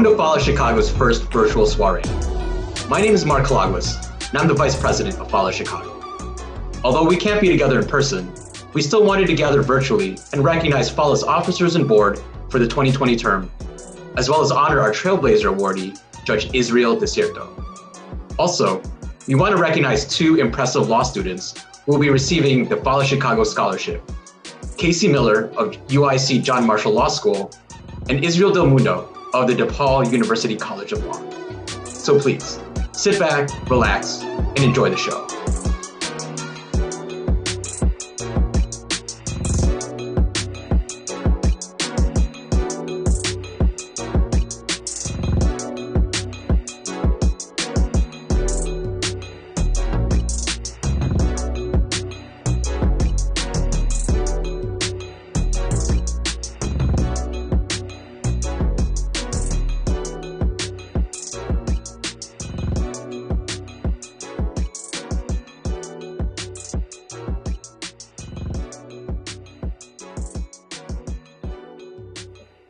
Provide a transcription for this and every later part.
Welcome to FALA Chicago's first virtual soiree. My name is Mark Kalagwas, and I'm the Vice President of FALA Chicago. Although we can't be together in person, we still wanted to gather virtually and recognize FALA's officers and board for the 2020 term, as well as honor our Trailblazer awardee, Judge Israel Desierto. Also, we want to recognize two impressive law students who will be receiving the FALA Chicago Scholarship, Kaycee Miller of UIC John Marshall Law School, and Israel Del Mundo of the DePaul University College of Law. So please, sit back, relax, and enjoy the show.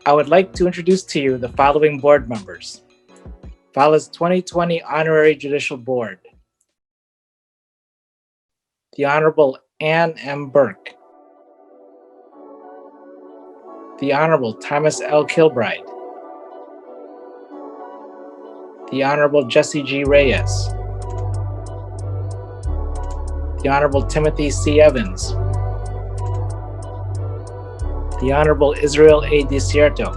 I would like to introduce to you the following board members. FALA's 2020 Honorary Judicial Board. The Honorable Ann M. Burke. The Honorable Thomas L. Kilbride. The Honorable Jesse G. Reyes. The Honorable Timothy C. Evans. The Honorable Israel A. Desierto,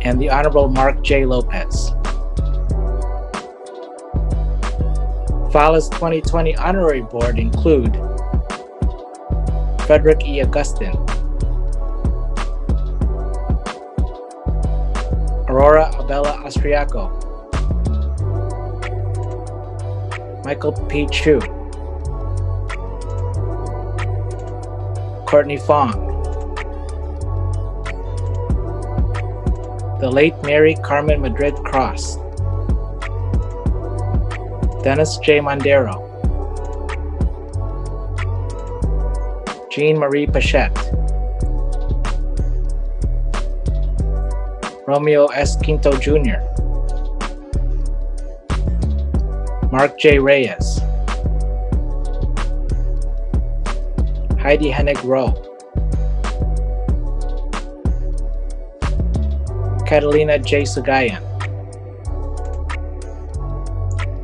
and the Honorable Mark J. Lopez. FALA's 2020 Honorary Board include Frederick E. Augustin, Aurora Abella Austriaco, Michael P. Chu, Courtney Fong, the late Mary Carmen Madrid Cross, Dennis J. Mondero, Jean Marie Pachette, Romeo S. Quinto Jr., Mark J. Reyes, Heidi Hennig Rowe, Catalina J. Sugayan,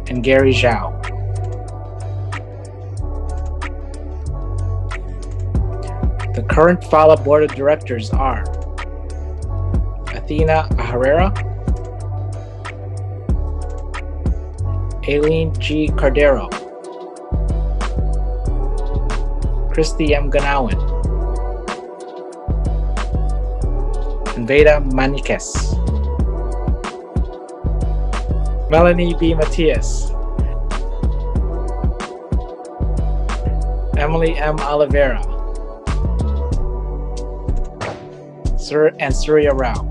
and Gary Zhao. The current FALA Board of Directors are Athena Herrera, Aileen G. Cardero, Christy M. Ganawan, and Veda Maniquez, Melanie B. Matias, Emily M. Oliveira, and Surya Rao.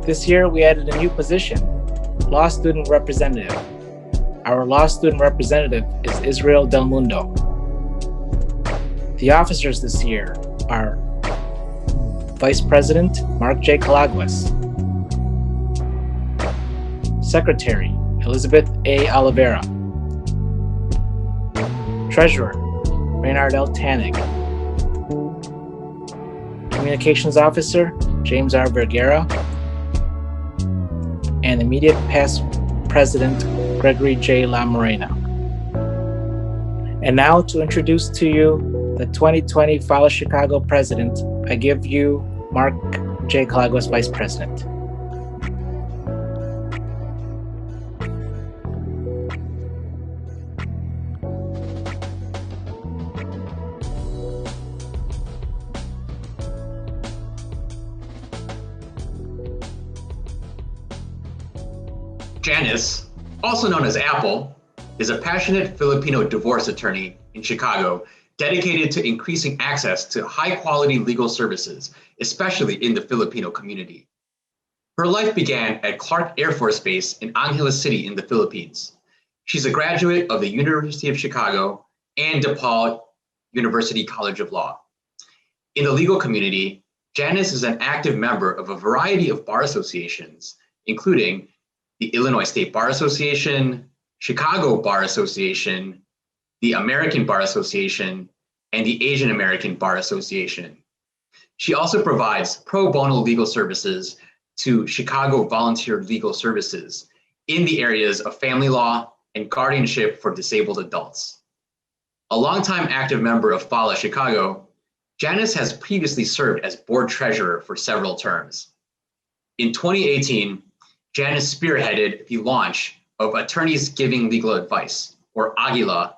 This year we added a new position, Law Student Representative. Our law student representative is Israel Del Mundo. The officers this year are Vice President Mark J. Kalagwas, Secretary Elizabeth A. Oliveira, Treasurer Reynard L. Tanig, Communications Officer James R. Vergara, and Immediate Past President Gregory J. La Morena. And now to introduce to you the 2020 FALA Chicago President, I give you Mark J. Kalagwas, Vice President. Janice, also known as Apple, is a passionate Filipino divorce attorney in Chicago dedicated to increasing access to high-quality legal services, especially in the Filipino community. Her life began at Clark Air Force Base in Angeles City in the Philippines. She's a graduate of the University of Chicago and DePaul University College of Law. In the legal community, Janice is an active member of a variety of bar associations, including the Illinois State Bar Association, Chicago Bar Association, the American Bar Association, and the Asian American Bar Association. She also provides pro bono legal services to Chicago Volunteer Legal Services in the areas of family law and guardianship for disabled adults. A longtime active member of FALA Chicago, Janice has previously served as board treasurer for several terms. In 2018, Janice spearheaded the launch of Attorneys Giving Legal Advice, or AGILA,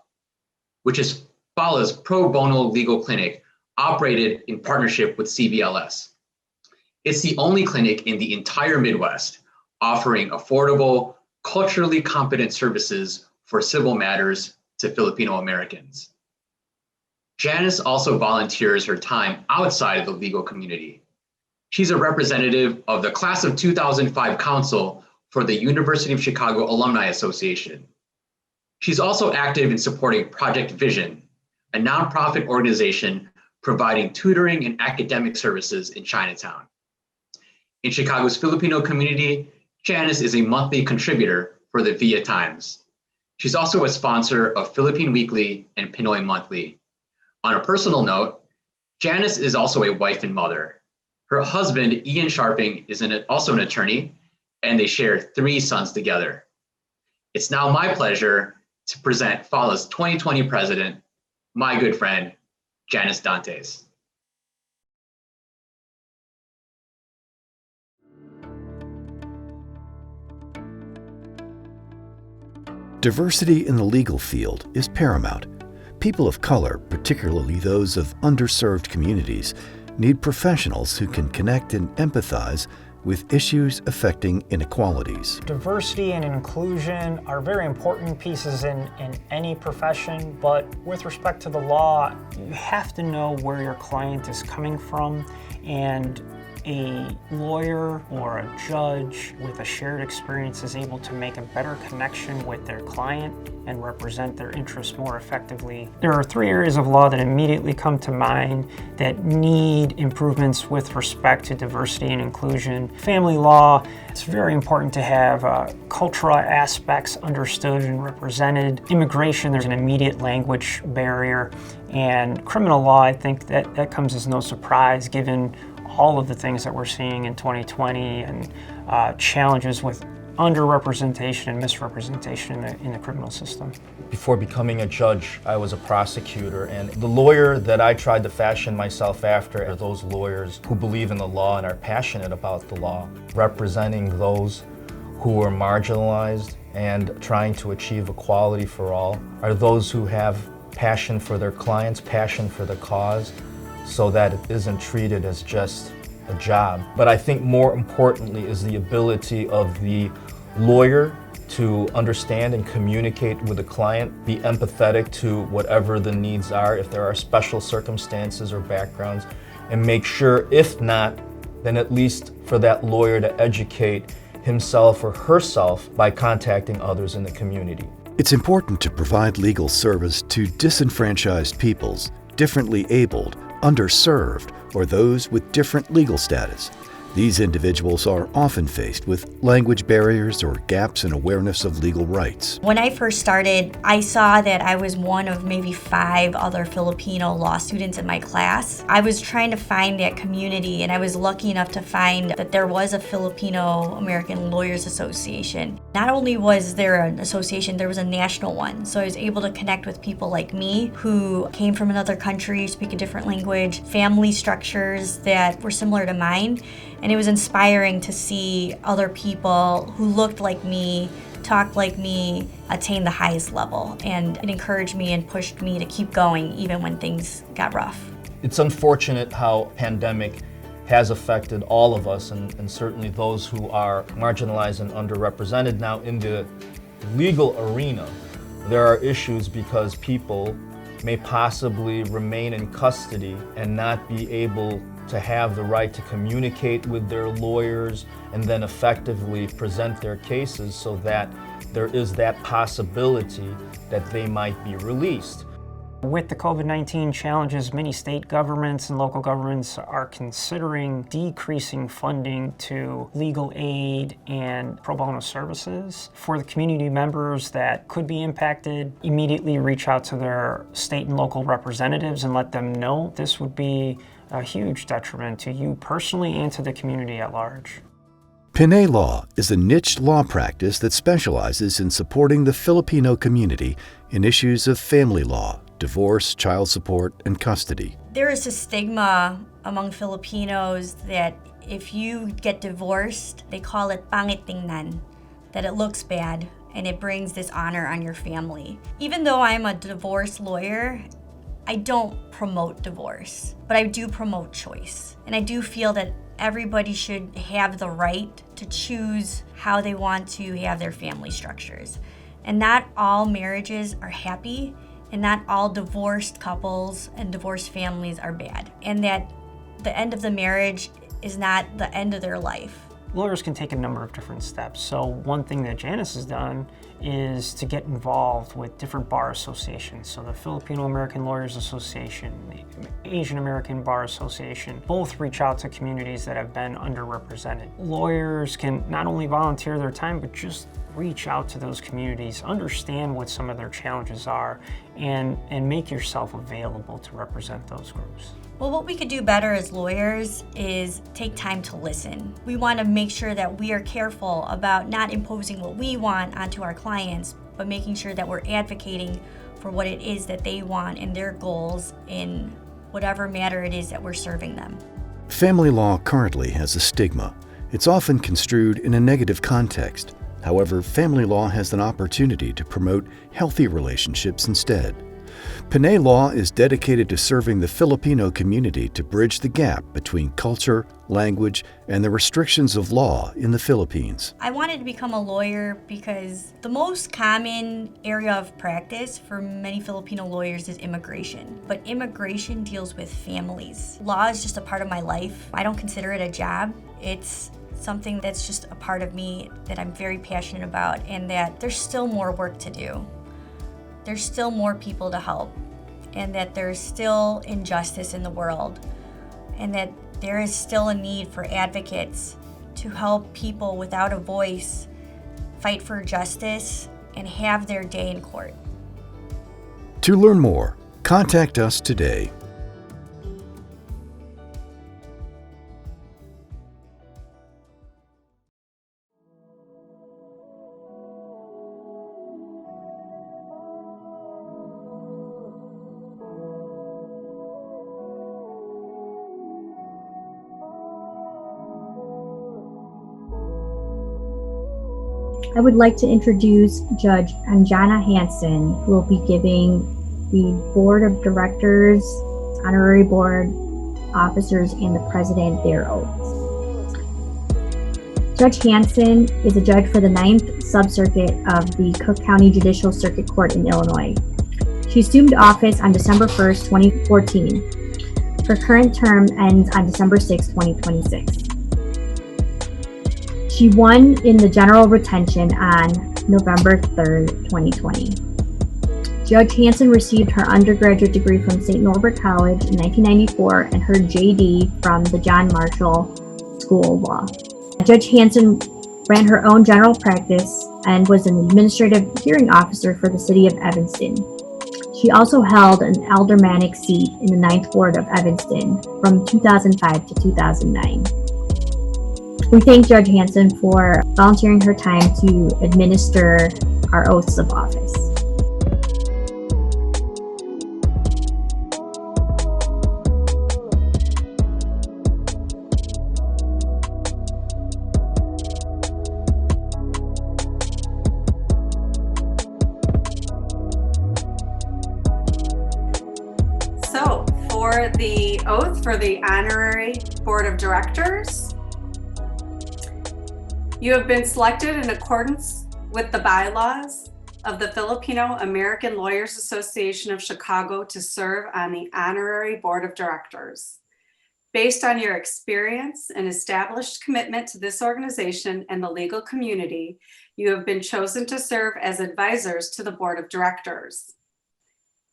which is FALA's pro bono legal clinic operated in partnership with CVLS. It's the only clinic in the entire Midwest offering affordable, culturally competent services for civil matters to Filipino Americans. Janice also volunteers her time outside of the legal community. She's a representative of the Class of 2005 Council for the University of Chicago Alumni Association. She's also active in supporting Project Vision, a nonprofit organization providing tutoring and academic services in Chinatown. In Chicago's Filipino community, Janice is a monthly contributor for the Via Times. She's also a sponsor of Philippine Weekly and Pinoy Monthly. On a personal note, Janice is also a wife and mother. Her husband, Ian Sharping, is also an attorney, and they share 3 sons together. It's now my pleasure to present FALA's 2020 president, my good friend, Janice Dantes. Diversity in the legal field is paramount. People of color, particularly those of underserved communities, need professionals who can connect and empathize with issues affecting inequalities. Diversity and inclusion are very important pieces in any profession, but with respect to the law, you have to know where your client is coming from, and a lawyer or a judge with a shared experience is able to make a better connection with their client and represent their interests more effectively. There are 3 areas of law that immediately come to mind that need improvements with respect to diversity and inclusion. Family law, it's very important to have cultural aspects understood and represented. Immigration, there's an immediate language barrier. And criminal law, I think that comes as no surprise given all of the things that we're seeing in 2020 and challenges with underrepresentation and misrepresentation in the criminal system. Before becoming a judge, I was a prosecutor, and the lawyer that I tried to fashion myself after are those lawyers who believe in the law and are passionate about the law, representing those who are marginalized and trying to achieve equality for all, are those who have passion for their clients, passion for the cause, so that it isn't treated as just a job. But I think more importantly is the ability of the lawyer to understand and communicate with the client, be empathetic to whatever the needs are, if there are special circumstances or backgrounds, and make sure, if not, then at least for that lawyer to educate himself or herself by contacting others in the community. It's important to provide legal service to disenfranchised peoples, differently abled, underserved, or those with different legal status. These individuals are often faced with language barriers or gaps in awareness of legal rights. When I first started, I saw that I was one of maybe 5 other Filipino law students in my class. I was trying to find that community, and I was lucky enough to find that there was a Filipino American Lawyers Association. Not only was there an association, there was a national one. So I was able to connect with people like me who came from another country, speak a different language, family structures that were similar to mine. And it was inspiring to see other people who looked like me, talked like me, attain the highest level. And it encouraged me and pushed me to keep going even when things got rough. It's unfortunate how pandemic has affected all of us, and certainly those who are marginalized and underrepresented. Now in the legal arena, there are issues because people may possibly remain in custody and not be able to have the right to communicate with their lawyers and then effectively present their cases, so that there is that possibility that they might be released. With the COVID-19 challenges, many state governments and local governments are considering decreasing funding to legal aid and pro bono services. For the community members that could be impacted, immediately reach out to their state and local representatives and let them know. This would be a huge detriment to you personally and to the community at large. Pinay Law is a niche law practice that specializes in supporting the Filipino community in issues of family law, divorce, child support, and custody. There is a stigma among Filipinos that if you get divorced, they call it pangit tingnan, that it looks bad and it brings dishonor on your family. Even though I'm a divorce lawyer, I don't promote divorce, but I do promote choice. And I do feel that everybody should have the right to choose how they want to have their family structures. And not all marriages are happy, and not all divorced couples and divorced families are bad. And that the end of the marriage is not the end of their life. Lawyers can take a number of different steps. So one thing that Janice has done is to get involved with different bar associations. So the Filipino American Lawyers Association, the Asian American Bar Association, both reach out to communities that have been underrepresented. Lawyers can not only volunteer their time, but just reach out to those communities, understand what some of their challenges are, and make yourself available to represent those groups. Well, what we could do better as lawyers is take time to listen. We want to make sure that we are careful about not imposing what we want onto our clients, but making sure that we're advocating for what it is that they want and their goals in whatever matter it is that we're serving them. Family law currently has a stigma. It's often construed in a negative context. However, family law has an opportunity to promote healthy relationships instead. Pinay Law is dedicated to serving the Filipino community to bridge the gap between culture, language, and the restrictions of law in the Philippines. I wanted to become a lawyer because the most common area of practice for many Filipino lawyers is immigration. But immigration deals with families. Law is just a part of my life. I don't consider it a job. It's something that's just a part of me that I'm very passionate about, and that there's still more work to do. There's still more people to help, and that there's still injustice in the world, and that there is still a need for advocates to help people without a voice fight for justice and have their day in court. To learn more, contact us today. I would like to introduce Judge Anjana Hansen, who will be giving the Board of Directors, Honorary Board Officers, and the President their oaths. Judge Hansen is a judge for the 9th Subcircuit of the Cook County Judicial Circuit Court in Illinois. She assumed office on December 1st, 2014. Her current term ends on December 6, 2026. She won in the general retention on November 3rd, 2020. Judge Hansen received her undergraduate degree from St. Norbert College in 1994 and her JD from the John Marshall School of Law. Judge Hansen ran her own general practice and was an administrative hearing officer for the city of Evanston. She also held an aldermanic seat in the 9th Ward of Evanston from 2005 to 2009. We thank Judge Hansen for volunteering her time to administer our oaths of office. So, for the oath for the Honorary Board of Directors, you have been selected in accordance with the bylaws of the Filipino American Lawyers Association of Chicago to serve on the Honorary Board of Directors. Based on your experience and established commitment to this organization and the legal community, you have been chosen to serve as advisors to the Board of Directors.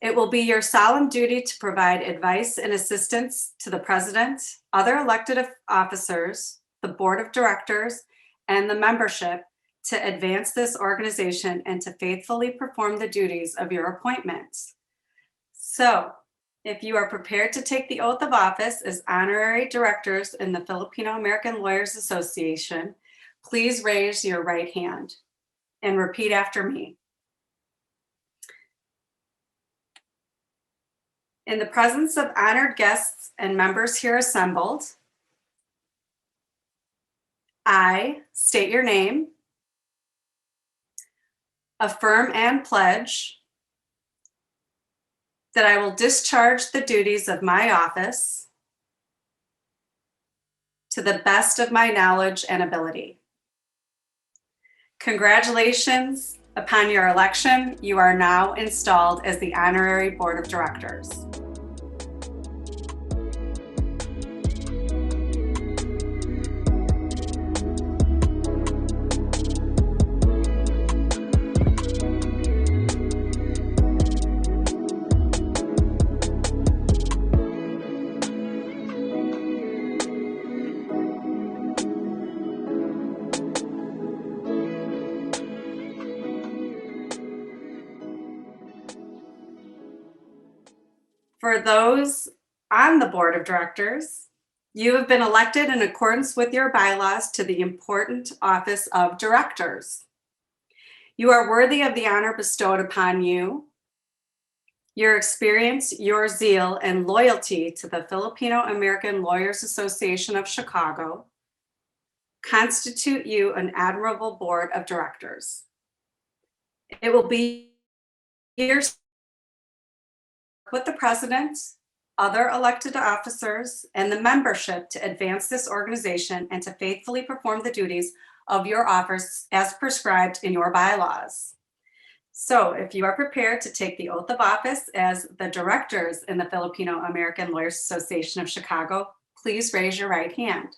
It will be your solemn duty to provide advice and assistance to the president, other elected officers, the board of directors, and the membership to advance this organization and to faithfully perform the duties of your appointments. So, if you are prepared to take the oath of office as honorary directors in the Filipino American Lawyers Association, please raise your right hand and repeat after me. In the presence of honored guests and members here assembled, I state your name, affirm and pledge that I will discharge the duties of my office to the best of my knowledge and ability. Congratulations upon your election. You are now installed as the honorary board of directors. For those on the board of directors, you have been elected in accordance with your bylaws to the important office of directors. You are worthy of the honor bestowed upon you. Your experience, your zeal, and loyalty to the Filipino American Lawyers Association of Chicago constitute you an admirable board of directors. It will be your with the president, other elected officers, and the membership to advance this organization and to faithfully perform the duties of your office as prescribed in your bylaws. So if you are prepared to take the oath of office as the directors in the Filipino American Lawyers Association of Chicago, please raise your right hand.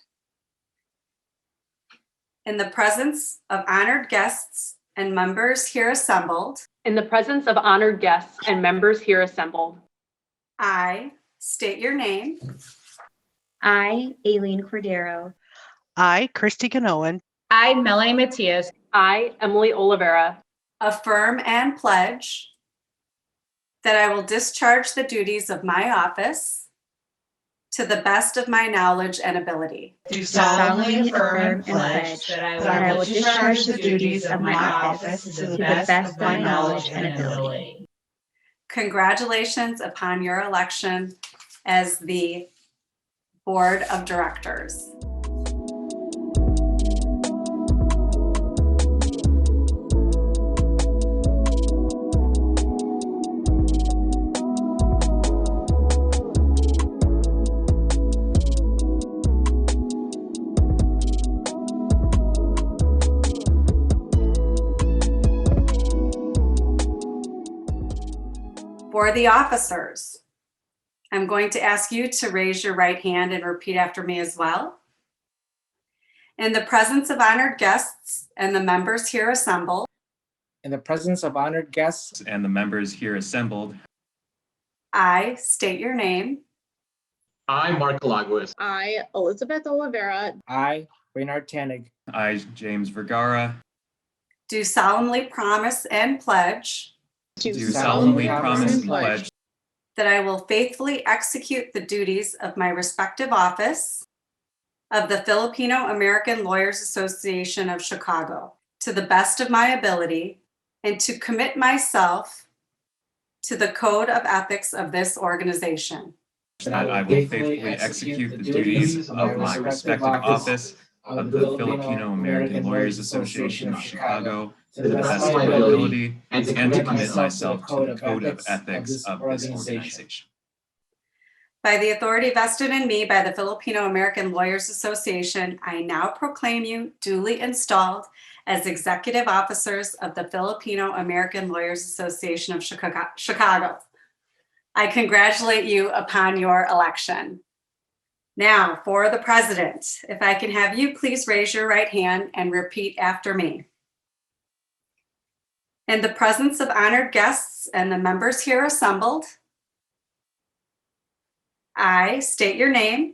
In the presence of honored guests and members here assembled, in the presence of honored guests and members here assembled, I state your name. I, Aileen Cordero. I, Christy Ganoan. I, Melanie Matias. I, Emily Oliveira, Affirm and pledge that I will discharge the duties of my office to the best of my knowledge and ability. Do solemnly affirm and pledge that I will discharge the duties of my office to the best of my knowledge and ability. Congratulations upon your election as the board of directors. For the officers, I'm going to ask you to raise your right hand and repeat after me as well. In the presence of honored guests and the members here assembled, In the presence of honored guests and the members here assembled, I state your name. I, Mark Galagos, I, Elizabeth Oliveira, I, Reynard Tanig, I, James Vergara, Do solemnly promise and pledge do solemnly promise and pledge that I will faithfully execute the duties of my respective office of the Filipino American Lawyers Association of Chicago to the best of my ability and to commit myself to the code of ethics of this organization. that I will faithfully execute the duties of my respective office of the Filipino American Lawyers Association of Chicago to the best of my ability and to commit myself to the code of ethics of this organization. By the authority vested in me by the Filipino American Lawyers Association, I now proclaim you duly installed as executive officers of the Filipino American Lawyers Association of Chicago. I congratulate you upon your election. Now, for the president, if I can have you please raise your right hand and repeat after me. In the presence of honored guests and the members here assembled, I state your name.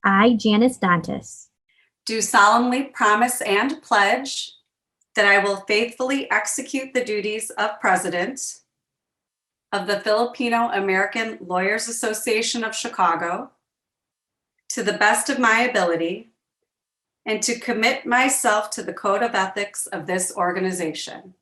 I, Janice Dantes, Do solemnly promise and pledge that I will faithfully execute the duties of President of the Filipino American Lawyers Association of Chicago to the best of my ability and to commit myself to the code of ethics of this organization.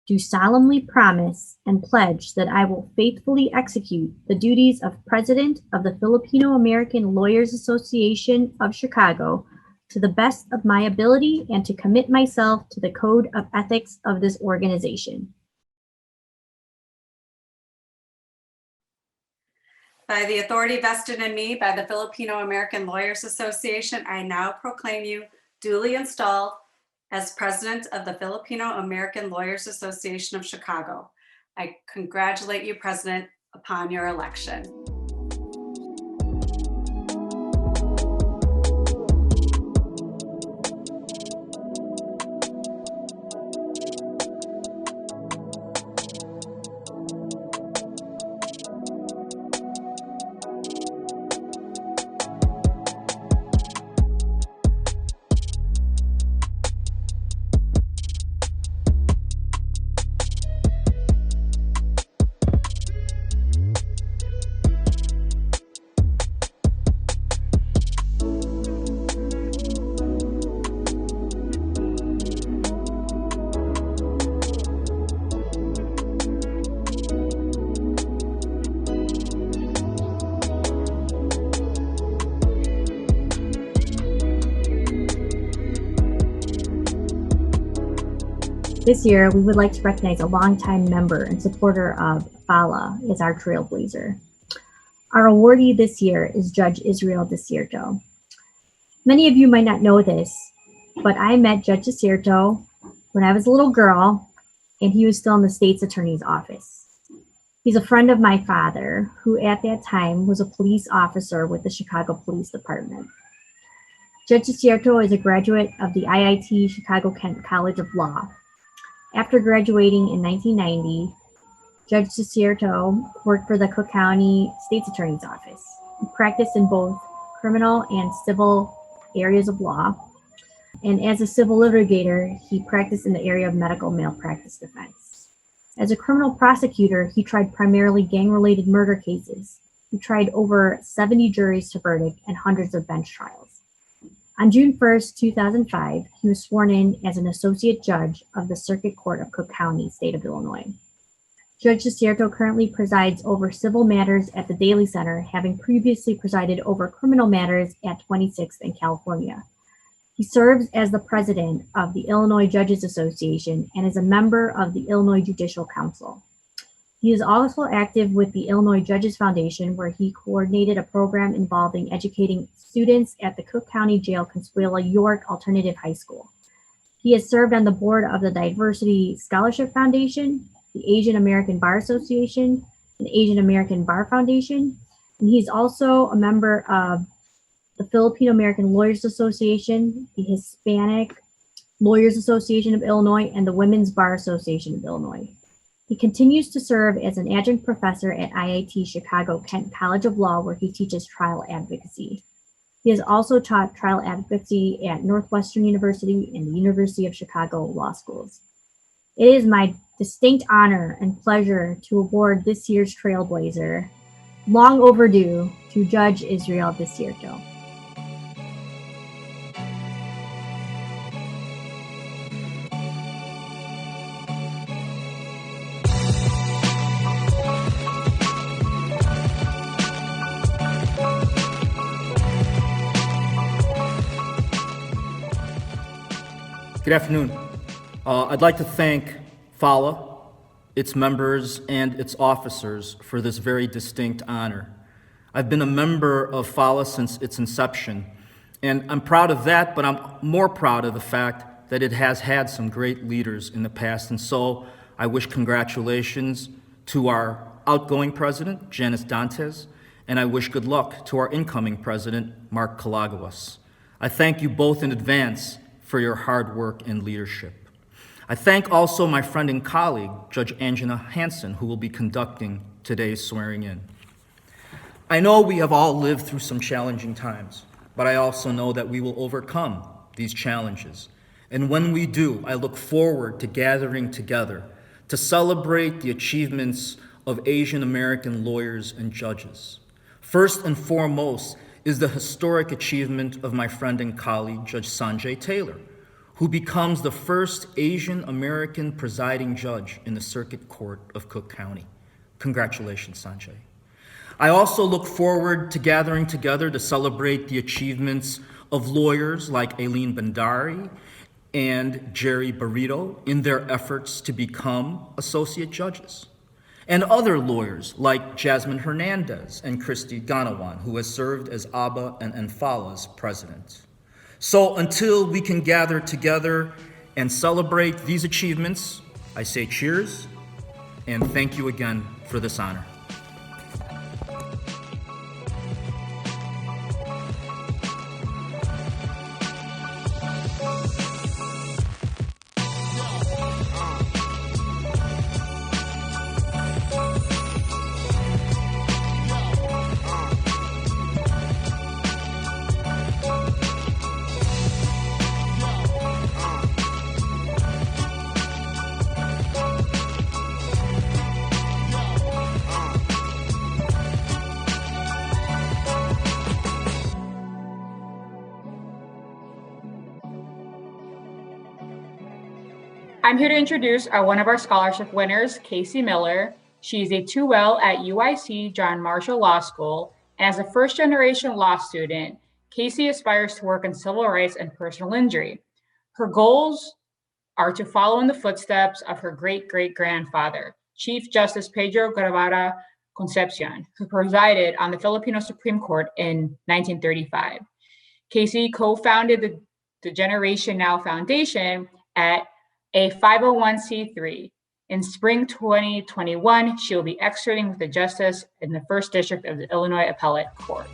do solemnly promise and pledge that I will faithfully execute the duties of President of the Filipino American Lawyers Association of Chicago to the best of my ability and to commit myself to the code of ethics of this organization. By the authority vested in me by the Filipino American Lawyers Association, I now proclaim you duly installed as President of the Filipino American Lawyers Association of Chicago. I congratulate you, President, upon your election. This year, we would like to recognize a longtime member and supporter of FALA as our Trailblazer. Our awardee this year is Judge Israel Desierto. Many of you might not know this, but I met Judge Desierto when I was a little girl and he was still in the state's attorney's office. He's a friend of my father, who at that time was a police officer with the Chicago Police Department. Judge Desierto is a graduate of the IIT Chicago-Kent College of Law. After graduating in 1990, Judge Desierto worked for the Cook County State's Attorney's Office. He practiced in both criminal and civil areas of law. And as a civil litigator, he practiced in the area of medical malpractice defense. As a criminal prosecutor, he tried primarily gang-related murder cases. He tried over 70 juries to verdict and hundreds of bench trials. On June 1st, 2005, he was sworn in as an associate judge of the Circuit Court of Cook County, state of Illinois. Judge Desierto currently presides over civil matters at the Daly Center, having previously presided over criminal matters at 26th and California. He serves as the president of the Illinois Judges Association and is a member of the Illinois Judicial Council. He is also active with the Illinois Judges Foundation, where he coordinated a program involving educating students at the Cook County Jail Consuela York Alternative High School. He has served on the board of the Diversity Scholarship Foundation, the Asian American Bar Association, and Asian American Bar Foundation. And he's also a member of the Filipino American Lawyers Association, the Hispanic Lawyers Association of Illinois, and the Women's Bar Association of Illinois. He continues to serve as an adjunct professor at IIT Chicago-Kent College of Law, where he teaches trial advocacy. He has also taught trial advocacy at Northwestern University and the University of Chicago Law Schools. It is my distinct honor and pleasure to award this year's Trailblazer, long overdue, to Judge Israel Desierto. Good afternoon. I'd like to thank FALA, its members, and its officers for this very distinct honor. I've been a member of FALA since its inception, and I'm proud of that, but I'm more proud of the fact that it has had some great leaders in the past, and so I wish congratulations to our outgoing president, Janice Dantes, and I wish good luck to our incoming president, Mark Kalagawas. I thank you both in advance for your hard work and leadership. I thank also my friend and colleague, Judge Anjana Hansen, who will be conducting today's swearing in. I know we have all lived through some challenging times, but I also know that we will overcome these challenges. And when we do, I look forward to gathering together to celebrate the achievements of Asian American lawyers and judges. First and foremost is the historic achievement of my friend and colleague, Judge Sanjay Taylor, who becomes the first Asian American presiding judge in the Circuit Court of Cook County. Congratulations, Sanjay. I also look forward to gathering together to celebrate the achievements of lawyers like Aileen Bandari and Jerry Burrito in their efforts to become associate judges, and other lawyers like Jasmine Hernandez and Christy Ganawan, who has served as ABBA and FALA's president. So until we can gather together and celebrate these achievements, I say cheers and thank you again for this honor. I'm here to introduce one of our scholarship winners, Kaycee Miller. She's a 2L at UIC John Marshall Law School. As a first-generation law student, Kaycee aspires to work in civil rights and personal injury. Her goals are to follow in the footsteps of her great-great-grandfather, Chief Justice Pedro Guevara Concepcion, who presided on the Filipino Supreme Court in 1935. Kaycee co-founded the Generation Now Foundation at a 501c3. In spring 2021, she will be exerting with the justice in the First District of the Illinois Appellate Court.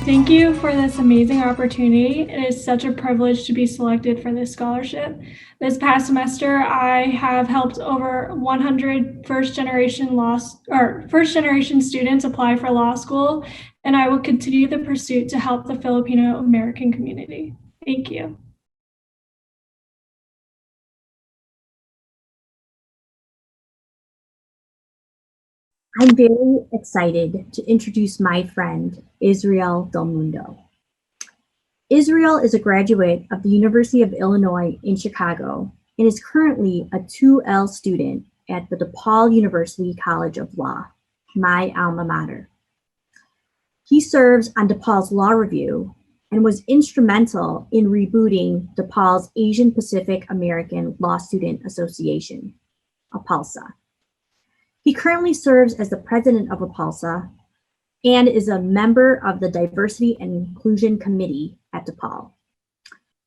Thank you for this amazing opportunity. It is such a privilege to be selected for this scholarship. This past semester, I have helped over 100 first-generation students apply for law school, and I will continue the pursuit to help the Filipino American community. Thank you. I'm very excited to introduce my friend, Israel Del Mundo. Israel is a graduate of the University of Illinois in Chicago and is currently a 2L student at the DePaul University College of Law, my alma mater. He serves on DePaul's Law Review and was instrumental in rebooting DePaul's Asian Pacific American Law Student Association, APALSA. He currently serves as the president of APALSA and is a member of the Diversity and Inclusion Committee at DePaul.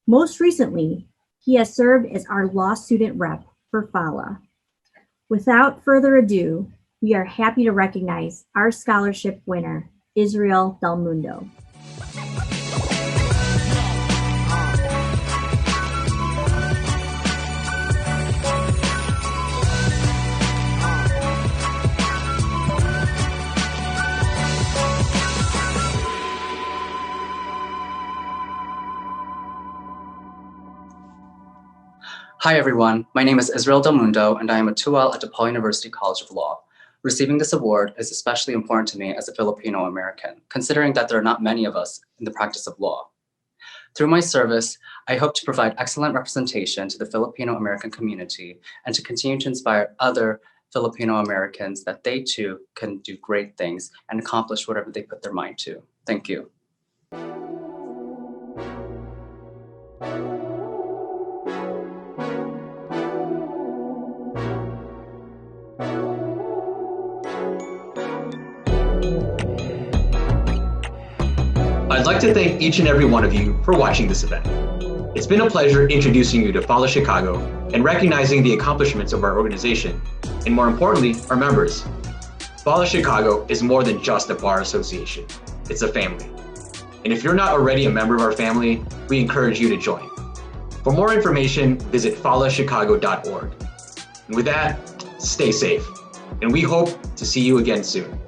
Most recently, he has served as our law student rep for FALA. Without further ado, we are happy to recognize our scholarship winner, Israel Del Mundo. Hi everyone, my name is Israel Del Mundo and I am a 2L at DePaul University College of Law. Receiving this award is especially important to me as a Filipino American, considering that there are not many of us in the practice of law. Through my service, I hope to provide excellent representation to the Filipino American community and to continue to inspire other Filipino Americans that they too can do great things and accomplish whatever they put their mind to. Thank you. I'd like to thank each and every one of you for watching this event. It's been a pleasure introducing you to FALA Chicago and recognizing the accomplishments of our organization, and more importantly, our members. FALA Chicago is more than just a bar association. It's a family. And if you're not already a member of our family, we encourage you to join. For more information, visit falachicago.org. And with that, stay safe. And we hope to see you again soon.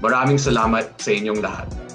Maraming salamat sa inyong lahat.